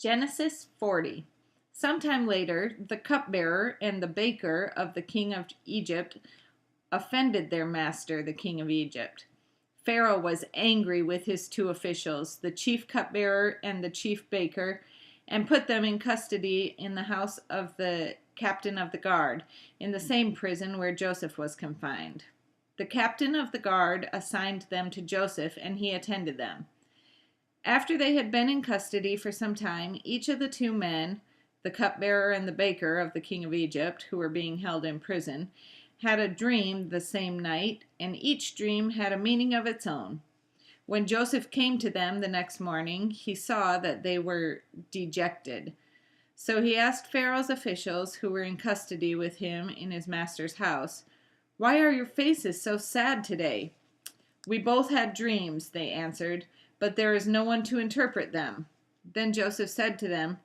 Genesis 40. Sometime later, the cupbearer and the baker of the king of Egypt offended their master, the king of Egypt. Pharaoh was angry with his two officials, the chief cupbearer and the chief baker, and put them in custody in the house of the captain of the guard, in the same prison where Joseph was confined. The captain of the guard assigned them to Joseph, and he attended them. After they had been in custody for some time, each of the two men, the cupbearer and the baker of the king of Egypt, who were being held in prison, had a dream the same night, and each dream had a meaning of its own. When Joseph came to them the next morning, he saw that they were dejected. So he asked Pharaoh's officials, who were in custody with him in his master's house, "Why are your faces so sad today?" "We both had dreams," they answered, "but there is no one to interpret them." Then Joseph said to them,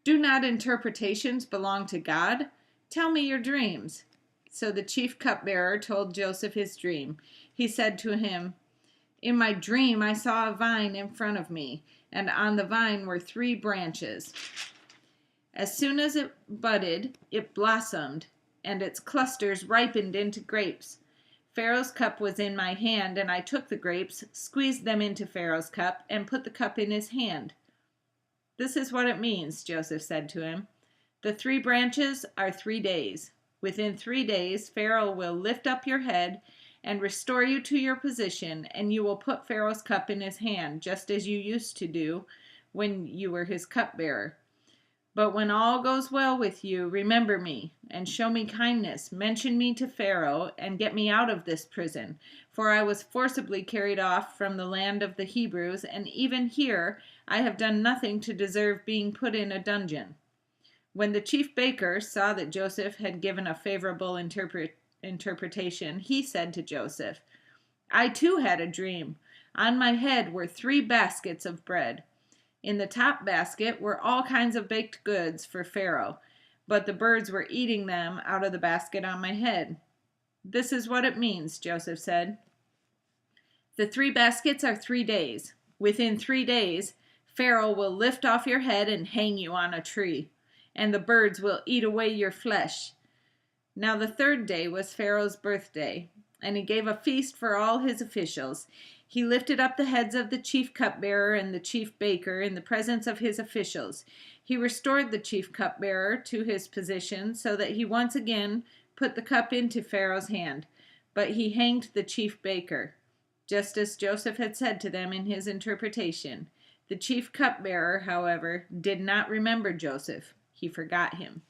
"Do not interpretations belong to God? Tell me your dreams." So the chief cupbearer told Joseph his dream. He said to him, "In my dream I saw a vine in front of me, and on the vine were 3 branches. As soon as it budded, it blossomed, and its clusters ripened into grapes. Pharaoh's cup was in my hand, and I took the grapes, squeezed them into Pharaoh's cup, and put the cup in his hand." "This is what it means," Joseph said to him. "The 3 branches are 3 days. Within 3 days, Pharaoh will lift up your head and restore you to your position, and you will put Pharaoh's cup in his hand, just as you used to do when you were his cupbearer. But when all goes well with you, remember me and show me kindness. Mention me to Pharaoh and get me out of this prison, for I was forcibly carried off from the land of the Hebrews, and even here I have done nothing to deserve being put in a dungeon." When the chief baker saw that Joseph had given a favorable interpretation, he said to Joseph, "I too had a dream. On my head were 3 baskets of bread. In the top basket were all kinds of baked goods for Pharaoh, but the birds were eating them out of the basket on my head." "This is what it means," Joseph said. "The 3 baskets are 3 days. Within 3 days, Pharaoh will lift off your head and hang you on a tree, and the birds will eat away your flesh." Now the 3rd day was Pharaoh's birthday, and he gave a feast for all his officials. He lifted up the heads of the chief cupbearer and the chief baker in the presence of his officials. He restored the chief cupbearer to his position so that he once again put the cup into Pharaoh's hand, but he hanged the chief baker, just as Joseph had said to them in his interpretation. The chief cupbearer, however, did not remember Joseph. He forgot him.